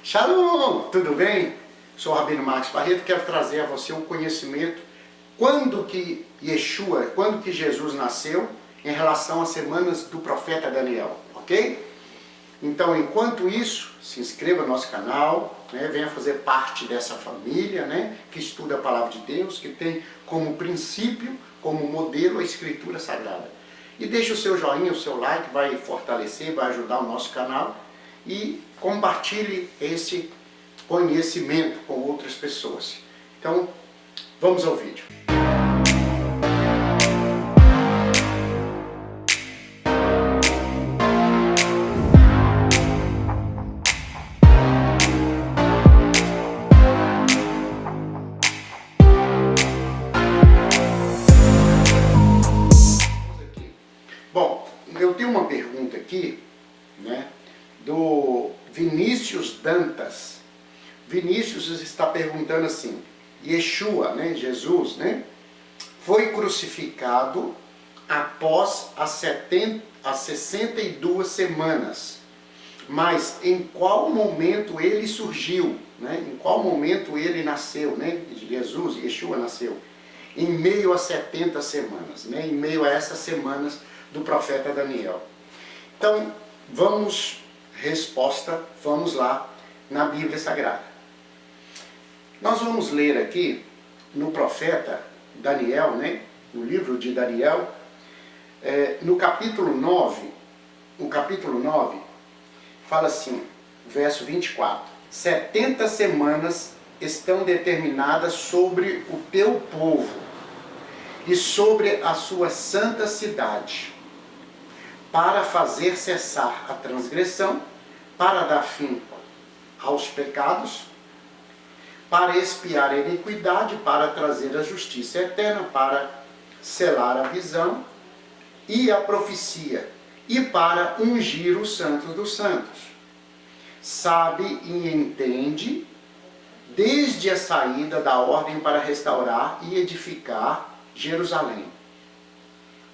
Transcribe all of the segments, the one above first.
Shalom, tudo bem? Sou o Rabino Marcos Barreto, quero trazer a você um conhecimento quando que Jesus nasceu em relação às semanas do profeta Daniel, ok? Então, enquanto isso, se inscreva no nosso canal, venha fazer parte dessa família, que estuda a Palavra de Deus, que tem como princípio, como modelo a Escritura Sagrada. E deixe o seu joinha, o seu like, vai fortalecer, vai ajudar o nosso canal e compartilhe esse conhecimento com outras pessoas. Então, vamos ao vídeo. Bom, eu tenho uma pergunta aqui, do Vinícius Dantas. Vinícius está perguntando assim: Yeshua, Jesus, foi crucificado após as 62 semanas, mas em qual momento ele surgiu? Em qual momento ele nasceu? Jesus, Yeshua nasceu em meio a 70 semanas, em meio a essas semanas do profeta Daniel. Então, vamos lá na Bíblia Sagrada. Nós vamos ler aqui no profeta Daniel, no livro de Daniel, no capítulo 9, fala assim, verso 24: 70 semanas estão determinadas sobre o teu povo e sobre a sua santa cidade, para fazer cessar a transgressão, para dar fim aos pecados, para expiar a iniquidade, para trazer a justiça eterna, para selar a visão e a profecia, e para ungir os santos dos santos. Sabe e entende, desde a saída da ordem para restaurar e edificar Jerusalém,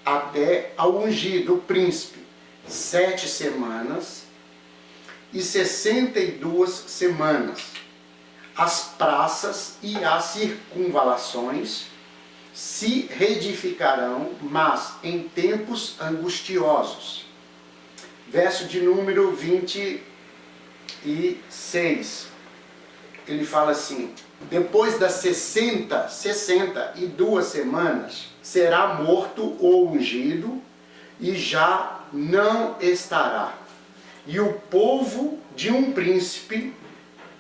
até ao ungido príncipe, 7 semanas e 62 semanas. As praças e as circunvalações se reedificarão, mas em tempos angustiosos. Verso de número 26. Ele fala assim: depois das 62 semanas, será morto o ungido e já não estará. E o povo de um príncipe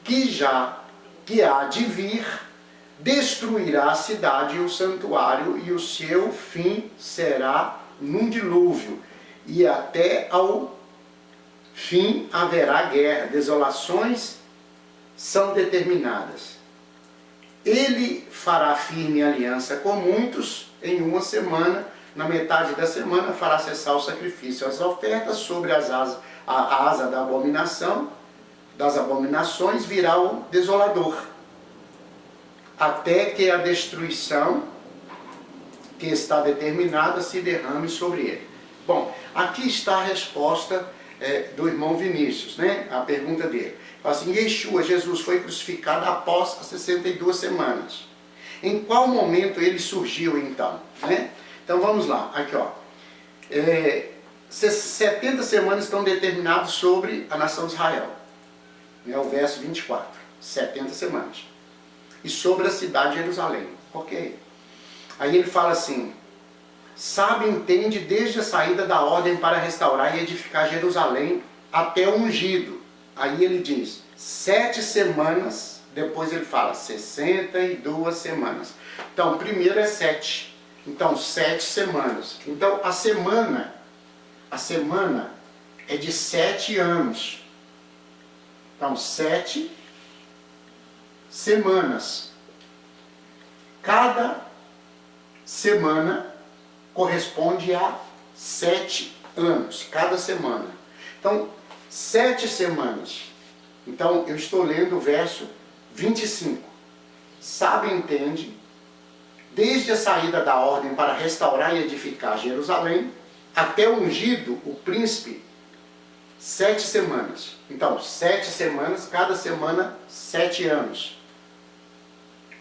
que há de vir, destruirá a cidade e o santuário, e o seu fim será num dilúvio, e até ao fim haverá guerra, desolações são determinadas. Ele fará firme aliança com muitos em uma semana, na metade da semana fará cessar o sacrifício, as ofertas, sobre a asa da abominação, das abominações virá o desolador, até que a destruição que está determinada se derrame sobre ele. Bom, aqui está a resposta do irmão Vinícius, a pergunta dele. Fala assim: Yeshua, Jesus, foi crucificado após as 62 semanas. Em qual momento ele surgiu então? Então vamos lá, aqui ó. 70 semanas estão determinadas sobre a nação de Israel. O verso 24, 70 semanas. E sobre a cidade de Jerusalém. Ok. Aí ele fala assim: sabe, entende, desde a saída da ordem para restaurar e edificar Jerusalém até o ungido. Aí ele diz 7 semanas, depois ele fala 62 semanas. Então, primeiro é 7. Então, 7 semanas. Então, a semana é de 7 anos. Então, 7 semanas. Cada semana corresponde a 7 anos. Cada semana. Então, 7 semanas. Então, eu estou lendo o verso 25. Sabe e entende, desde a saída da ordem para restaurar e edificar Jerusalém, até o ungido, o príncipe, 7 semanas. Então, 7 semanas, cada semana 7 anos.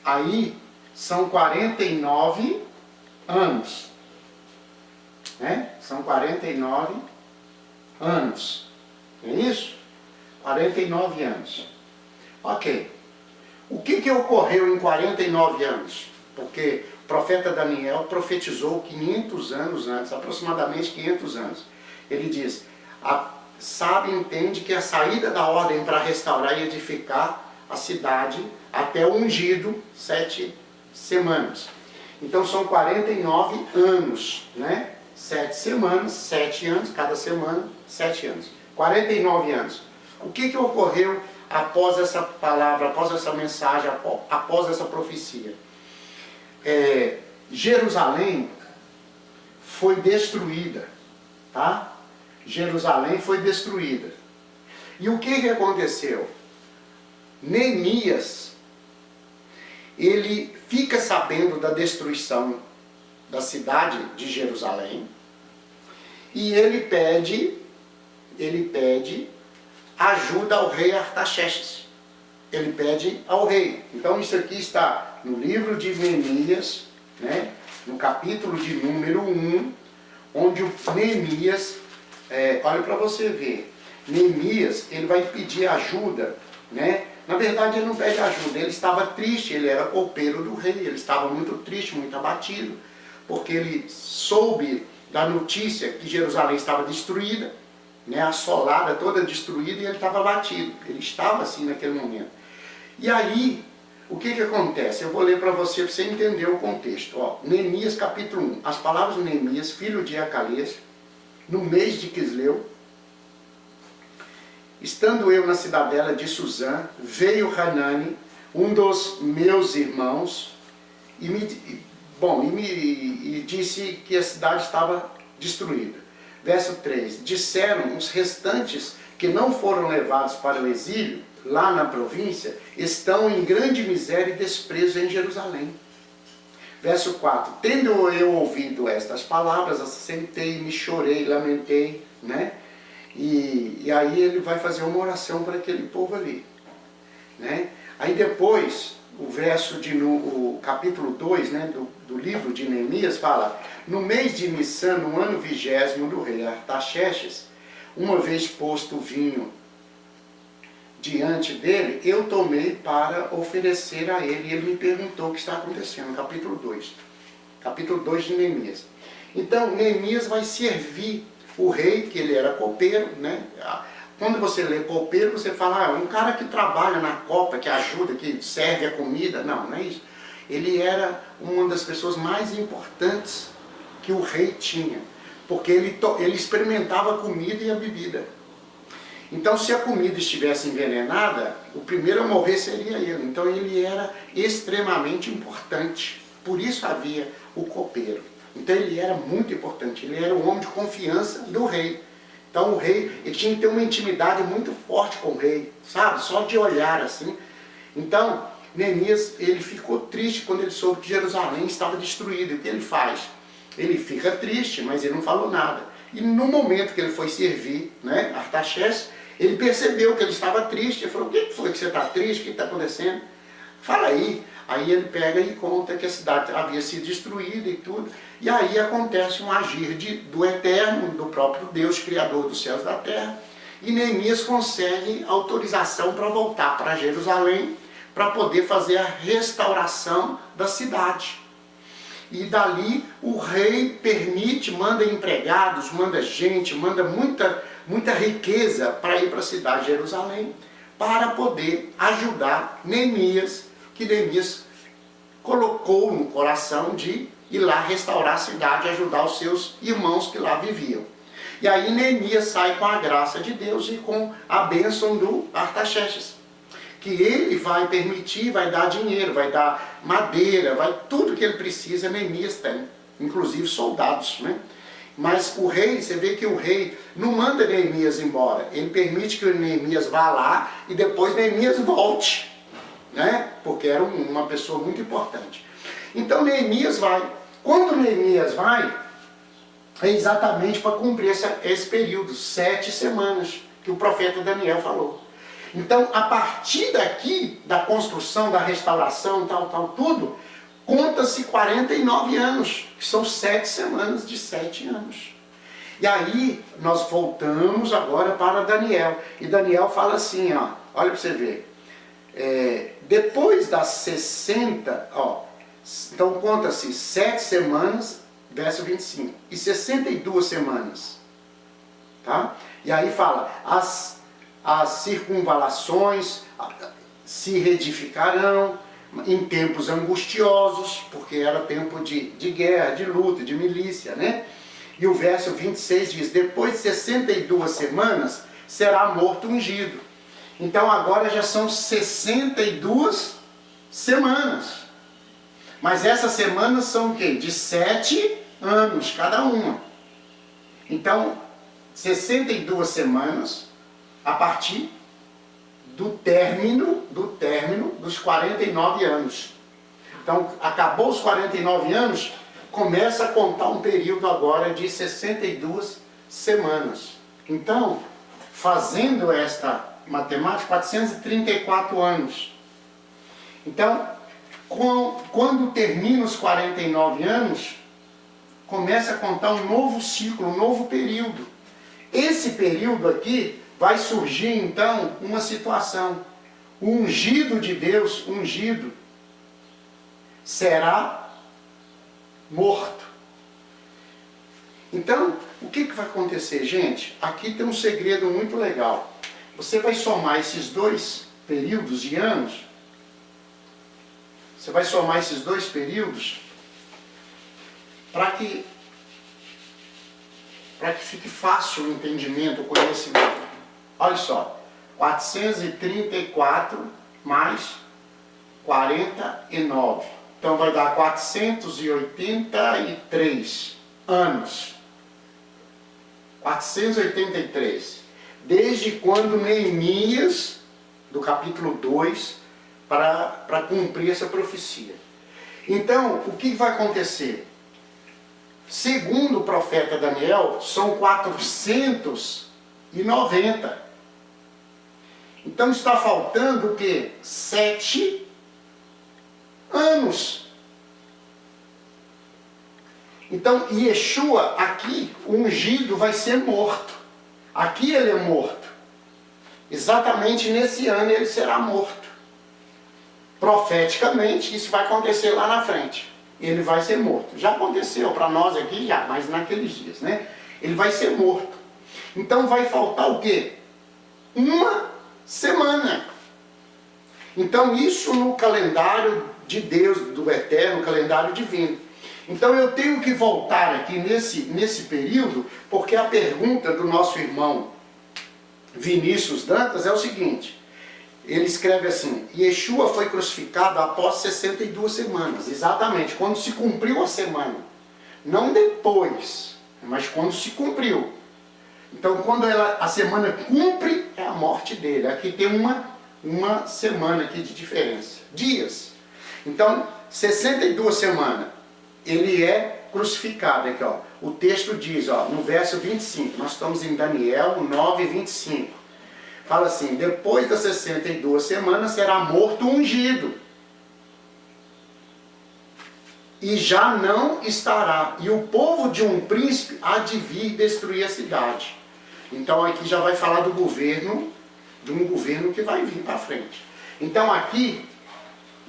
Aí são 49 anos. Né? São 49 anos. Não é isso? 49 anos. Ok. O que ocorreu em 49 anos? Porque o profeta Daniel profetizou 500 anos antes, aproximadamente 500 anos. Ele diz, sabe e entende que a saída da ordem para restaurar e edificar a cidade até o ungido, 7 semanas. Então são 49 anos, né? 7 semanas, 7 anos, cada semana, 7 anos. 49 anos. O que ocorreu após essa palavra, após essa mensagem, após essa profecia? Jerusalém foi destruída, tá? Jerusalém foi destruída. E o que aconteceu? Neemias, ele fica sabendo da destruição da cidade de Jerusalém e ele pede ajuda ao rei Artaxerxes. Ele pede ao rei. Então isso aqui está no livro de Neemias, né, no capítulo de número 1, onde o Neemias, olha para você ver, Neemias, ele vai pedir ajuda, né? Na verdade ele não pede ajuda, ele estava triste, ele era copeiro do rei, ele estava muito triste, muito abatido, porque ele soube da notícia que Jerusalém estava destruída, né, assolada, toda destruída, e ele estava abatido. Ele estava assim naquele momento. E aí, o que acontece? Eu vou ler para você entender o contexto. Ó, Neemias capítulo 1. As palavras de Neemias, filho de Acalias, no mês de Quisleu, estando eu na cidadela de Suzã, veio Hanani, um dos meus irmãos, e disse que a cidade estava destruída. Verso 3, disseram os restantes que não foram levados para o exílio, lá na província, estão em grande miséria e desprezo em Jerusalém. Verso 4, tendo eu ouvido estas palavras, assentei-me, chorei, lamentei, né? E aí ele vai fazer uma oração para aquele povo ali, né? Aí depois, o capítulo 2, né, do livro de Neemias fala, no mês de Nissan, no ano 20º do rei Artaxerxes, uma vez posto o vinho diante dele, eu tomei para oferecer a ele, e ele me perguntou o que está acontecendo, no capítulo 2. Capítulo 2 de Neemias. Então, Neemias vai servir o rei, que ele era copeiro, né? Quando você lê copeiro, você fala, um cara que trabalha na copa, que ajuda, que serve a comida. Não, não é isso. Ele era uma das pessoas mais importantes que o rei tinha, porque ele experimentava a comida e a bebida. Então, se a comida estivesse envenenada, o primeiro a morrer seria ele. Então, ele era extremamente importante. Por isso havia o copeiro. Então, ele era muito importante. Ele era o homem de confiança do rei. Então, o rei, ele tinha que ter uma intimidade muito forte com o rei, sabe? Só de olhar assim. Então, Neemias, ele ficou triste quando ele soube que Jerusalém estava destruída. E o que ele faz? Ele fica triste, mas ele não falou nada. E no momento que ele foi servir, né, Artaxerxes, ele percebeu que ele estava triste. Ele falou, o que foi que você está triste? O que está acontecendo? Fala aí. Aí ele pega e conta que a cidade havia sido destruída e tudo. E aí acontece um agir do Eterno, do próprio Deus, Criador dos céus e da terra. E Neemias consegue autorização para voltar para Jerusalém, para poder fazer a restauração da cidade. E dali o rei permite, manda empregados, manda gente, manda muita riqueza para ir para a cidade de Jerusalém, para poder ajudar Neemias, que Neemias colocou no coração de ir lá restaurar a cidade e ajudar os seus irmãos que lá viviam. E aí Neemias sai com a graça de Deus e com a bênção do Artaxerxes, que ele vai permitir, vai dar dinheiro, vai dar madeira, tudo que ele precisa, Neemias tem, inclusive soldados, né? Mas o rei, você vê que o rei não manda Neemias embora, ele permite que o Neemias vá lá e depois Neemias volte, né? Porque era uma pessoa muito importante. Então Neemias vai. Quando Neemias vai, é exatamente para cumprir esse período, 7 semanas. que o profeta Daniel falou. Então, a partir daqui, da construção, da restauração, tudo, conta-se 49 anos, que são 7 semanas de 7 anos. E aí, nós voltamos agora para Daniel. E Daniel fala assim, ó, olha para você ver. Depois das 60, então conta-se 7 semanas, verso 25, e 62 semanas. Tá? E aí fala, as circunvalações se reedificarão em tempos angustiosos, porque era tempo de guerra, de luta, de milícia, né? E o verso 26 diz, depois de 62 semanas, será morto ungido. Então agora já são 62 semanas. Mas essas semanas são o quê? De 7 anos cada uma. Então, 62 semanas a partir do término dos 49 anos. Então, acabou os 49 anos, começa a contar um período agora de 62 semanas. Então, fazendo esta matemática, 434 anos. Então, quando termina os 49 anos, começa a contar um novo ciclo, um novo período. Esse período aqui vai surgir então uma situação. O ungido de Deus, ungido, será morto. Então, o que vai acontecer, gente? Aqui tem um segredo muito legal. Você vai somar esses dois períodos de anos. Você vai somar esses dois períodos para que fique fácil o entendimento, o conhecimento. Olha só, 434 mais 49. Então vai dar 483 anos. 483. Desde quando Neemias, do capítulo 2, para cumprir essa profecia. Então, o que vai acontecer? Segundo o profeta Daniel, são 490. Então está faltando o quê? 7 anos. Então Yeshua, aqui, o ungido, vai ser morto. Aqui ele é morto. Exatamente nesse ano ele será morto. Profeticamente, isso vai acontecer lá na frente. Ele vai ser morto. Já aconteceu para nós aqui, já, mas naqueles dias, né? Ele vai ser morto. Então vai faltar o quê? Uma semana. Então isso no calendário de Deus, do eterno, calendário divino. Então eu tenho que voltar aqui nesse período, porque a pergunta do nosso irmão Vinícius Dantas é o seguinte. Ele escreve assim, Yeshua foi crucificado após 62 semanas. Exatamente, quando se cumpriu a semana. Não depois, mas quando se cumpriu. Então quando a semana cumpre, é a morte dele. Aqui tem uma semana aqui de diferença. Dias. Então, 62 semanas, ele é crucificado. Aqui, ó. O texto diz, ó, no verso 25, nós estamos em Daniel 9, 25. Fala assim, depois das 62 semanas será morto ungido. E já não estará. E o povo de um príncipe há de vir destruir a cidade. Então aqui já vai falar do governo, de um governo que vai vir para frente. Então aqui,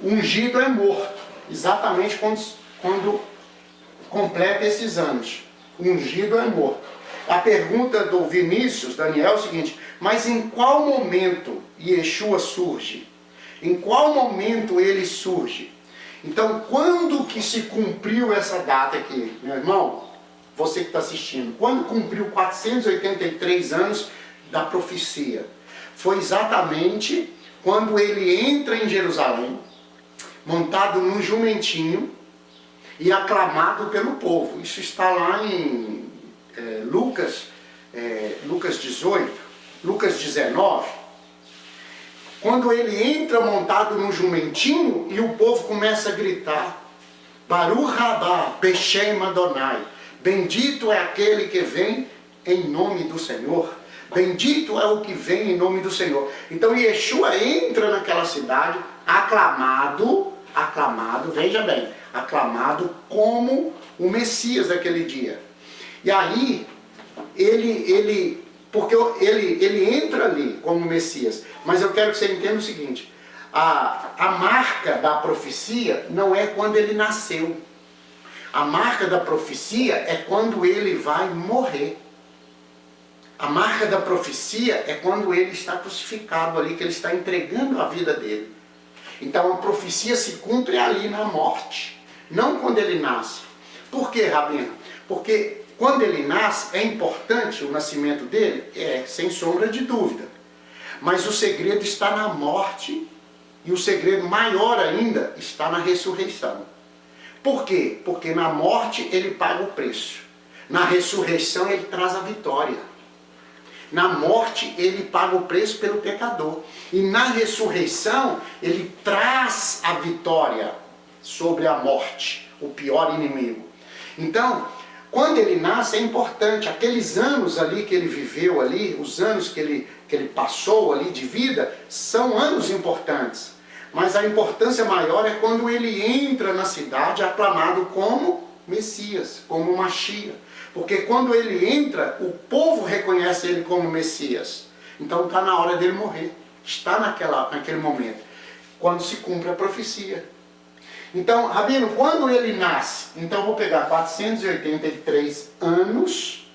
ungido é morto. Exatamente quando completa esses anos. Ungido é morto. A pergunta do Vinícius, Daniel, é o seguinte, mas em qual momento Yeshua surge? Em qual momento ele surge? Então, quando que se cumpriu essa data aqui, meu irmão? Você que está assistindo. Quando cumpriu 483 anos da profecia? Foi exatamente quando ele entra em Jerusalém, montado num jumentinho e aclamado pelo povo. Isso está lá em Lucas 18, Lucas 19. Quando ele entra montado num jumentinho e o povo começa a gritar, Baruch Rabá, Beshem Adonai, bendito é aquele que vem em nome do Senhor. Bendito é o que vem em nome do Senhor. Então Yeshua entra naquela cidade, aclamado, veja bem, aclamado como o Messias daquele dia. E aí, porque ele entra ali como Messias, mas eu quero que você entenda o seguinte, a marca da profecia não é quando ele nasceu. A marca da profecia é quando ele vai morrer. A marca da profecia é quando ele está crucificado ali, que ele está entregando a vida dele. Então a profecia se cumpre ali na morte, não quando ele nasce. Por quê, Rabino? Porque quando ele nasce, é importante o nascimento dele? É, sem sombra de dúvida. Mas o segredo está na morte, e o segredo maior ainda está na ressurreição. Por quê? Porque na morte ele paga o preço. Na ressurreição ele traz a vitória. Na morte ele paga o preço pelo pecador. E na ressurreição ele traz a vitória sobre a morte, o pior inimigo. Então, quando ele nasce é importante. Aqueles anos ali que ele viveu ali, os anos que ele passou ali de vida, são anos importantes. Mas a importância maior é quando ele entra na cidade aclamado como Messias, como Mashiach. Porque quando ele entra, o povo reconhece ele como Messias. Então está na hora dele morrer. Está naquele momento. Quando se cumpre a profecia. Então, Rabino, quando ele nasce? Então eu vou pegar 483 anos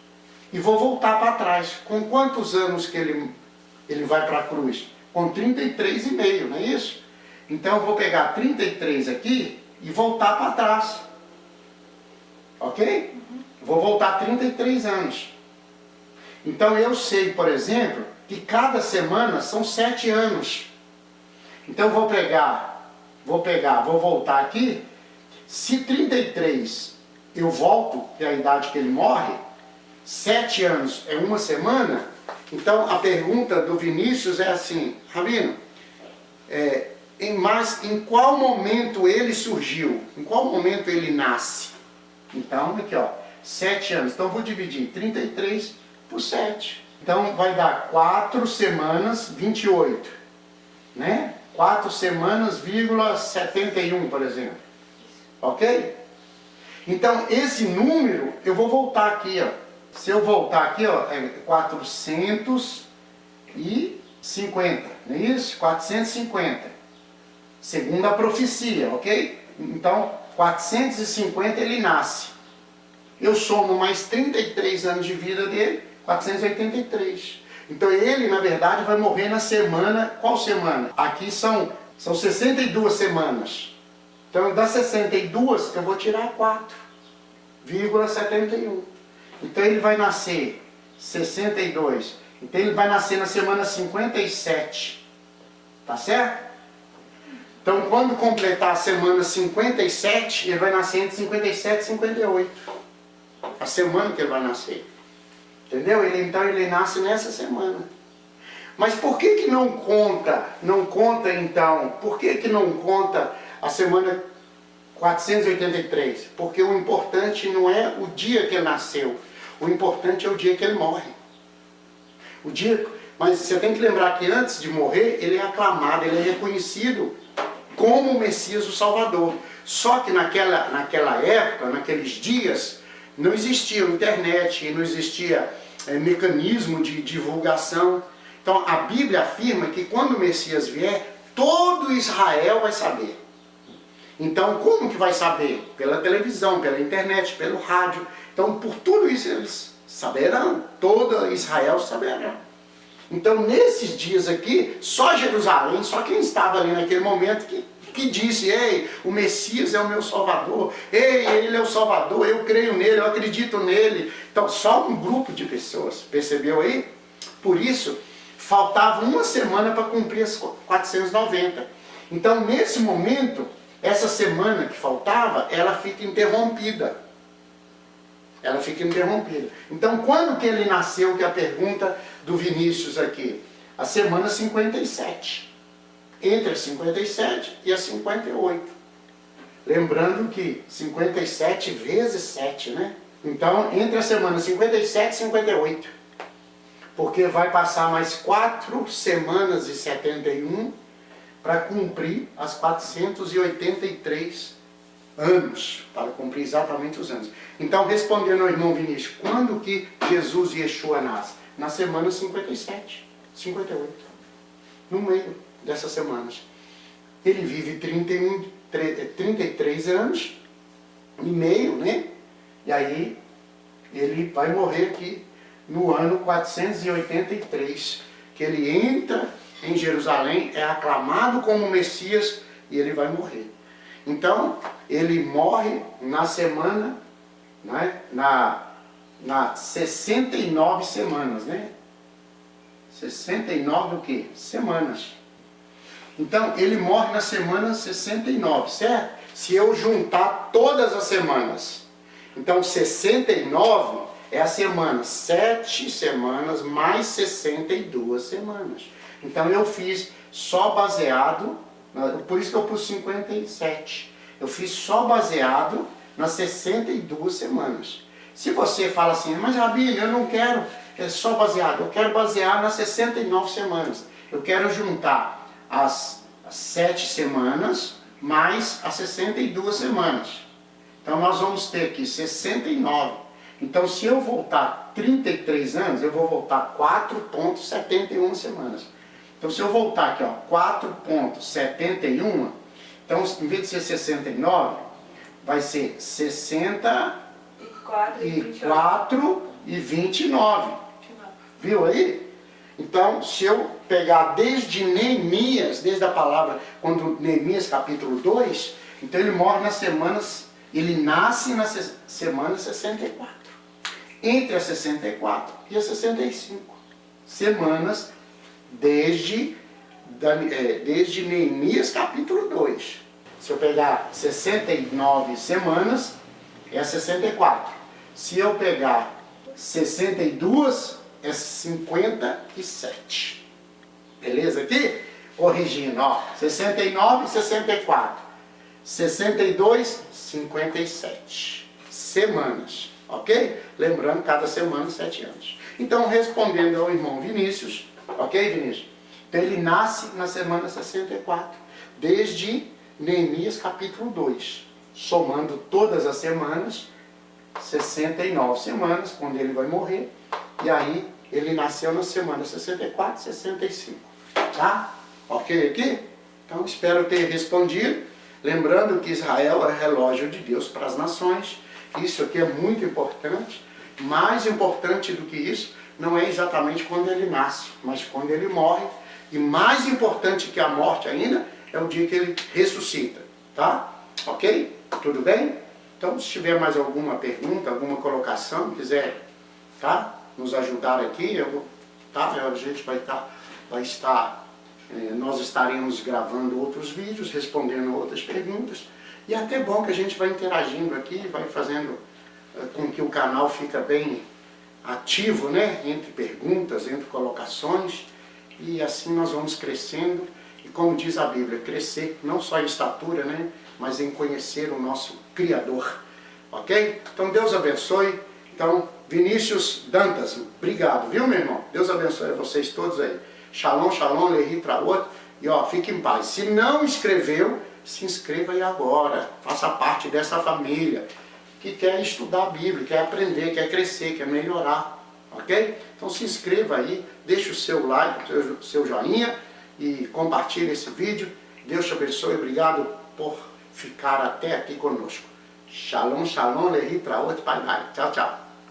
e vou voltar para trás. Com quantos anos que ele vai para a cruz? Com 33,5, não é isso? Então eu vou pegar 33 aqui e voltar para trás. Ok? Vou voltar 33 anos. Então eu sei, por exemplo, que cada semana são 7 anos. Então eu vou voltar aqui. Se 33 eu volto, que é a idade que ele morre, 7 anos é uma semana. Então a pergunta do Vinícius é assim, Rabino, em qual momento ele surgiu? Em qual momento ele nasce? Então, aqui ó, 7 anos. Então eu vou dividir 33 por 7. Então vai dar 4 semanas, 28. Né? 4 semanas, 71, por exemplo. Ok? Então esse número, eu vou voltar aqui, ó. Se eu voltar aqui, ó, é 450. Não é isso? 450. Segundo a profecia, ok? Então, 450 ele nasce. Eu somo mais 33 anos de vida dele, 483. Então ele, na verdade, vai morrer na semana... Qual semana? Aqui são 62 semanas. Então, das 62, eu vou tirar 4,71. Então ele vai nascer 62. Então ele vai nascer na semana 57. Tá certo? Então, quando completar a semana 57, ele vai nascer entre 57 e 58. A semana que ele vai nascer. Entendeu? Então, ele nasce nessa semana. Mas por que não conta? Não conta, então. Por que não conta a semana 483? Porque o importante não é o dia que ele nasceu. O importante é o dia que ele morre. Mas você tem que lembrar que antes de morrer, ele é aclamado, ele é reconhecido como o Messias, o Salvador. Só que naquela época, naqueles dias, não existia internet, não existia mecanismo de divulgação. Então a Bíblia afirma que quando o Messias vier, todo Israel vai saber. Então como que vai saber? Pela televisão, pela internet, pelo rádio. Então por tudo isso eles saberão, todo Israel saberá. Então nesses dias aqui, só Jerusalém, só quem estava ali naquele momento que disse, ei, o Messias é o meu Salvador, ei, ele é o Salvador, eu creio nele, eu acredito nele. Então só um grupo de pessoas, percebeu aí? Por isso, faltava uma semana para cumprir as 490. Então nesse momento, essa semana que faltava, ela fica interrompida. Ela fica interrompida. Então quando que ele nasceu, que é a pergunta do Vinícius aqui? A semana 57. Entre a 57 e a 58. Lembrando que 57 vezes 7, né? Então, entre a semana 57 e 58. porque vai passar mais 4 semanas e 71 para cumprir as 483 anos, para cumprir exatamente os anos. Então, respondendo ao irmão Vinícius, quando que Jesus e Yeshua nascem? Na semana 57, 58, no meio dessas semanas. Ele vive 33 anos e meio, né? E aí ele vai morrer aqui no ano 483, que ele entra em Jerusalém, é aclamado como Messias e ele vai morrer. Então, ele morre na semana, né, na 69 semanas, né? 69 o quê? Semanas. Então, ele morre na semana 69, certo? Se eu juntar todas as semanas, então 69 é a semana, 7 semanas mais 62 semanas. Então eu fiz só baseado, por isso que eu pus 57. Eu fiz só baseado nas 62 semanas. Se você fala assim, mas Rabi, eu não quero só baseado, eu quero basear nas 69 semanas. Eu quero juntar as 7 semanas mais as 62 semanas. Então nós vamos ter aqui 69. Então se eu voltar 33 anos, eu vou voltar 4,71 semanas. Então se eu voltar aqui, ó, 4,71, então em vez de ser 69, vai ser 64 e 29. Viu aí? Então, se eu pegar desde Neemias, desde a palavra, quando Neemias capítulo 2, então ele morre nas semanas, ele nasce na semana 64. Entre as 64 e as 65 semanas desde Neemias capítulo 2. Se eu pegar 69 semanas, é 64. Se eu pegar 62, é 57. Beleza aqui? Corrigindo, ó. 69, 64. 62, 57. Semanas. Ok? Lembrando, cada semana 7 anos. Então, respondendo ao irmão Vinícius, ok, Vinícius? Então, ele nasce na semana 64, desde Neemias capítulo 2. Somando todas as semanas, 69 semanas, quando ele vai morrer. E aí, ele nasceu na semana 64, 65. Tá? Ok aqui? Então, espero ter respondido. Lembrando que Israel é relógio de Deus para as nações. Isso aqui é muito importante. Mais importante do que isso, não é exatamente quando ele nasce, mas quando ele morre. E mais importante que a morte ainda, é o dia que ele ressuscita. Tá? Ok? Tudo bem? Então, se tiver mais alguma pergunta, alguma colocação, quiser, tá? Nos ajudar aqui, a gente nós estaremos gravando outros vídeos, respondendo outras perguntas, e é até bom que a gente vai interagindo aqui, vai fazendo com que o canal fica bem ativo, né? Entre perguntas, entre colocações, e assim nós vamos crescendo, e como diz a Bíblia, crescer não só em estatura, né? Mas em conhecer o nosso Criador. Ok? Então Deus abençoe. Então, Vinícius Dantas, obrigado, viu, meu irmão? Deus abençoe a vocês todos aí. Shalom, shalom, lehi traot. E ó, fique em paz. Se não inscreveu, se inscreva aí agora. Faça parte dessa família que quer estudar a Bíblia, quer aprender, quer crescer, quer melhorar. Ok? Então se inscreva aí, deixe o seu like, o seu joinha e compartilhe esse vídeo. Deus te abençoe. Obrigado por ficar até aqui conosco. Shalom, shalom, lehi traot, pai, pai. Tchau, tchau.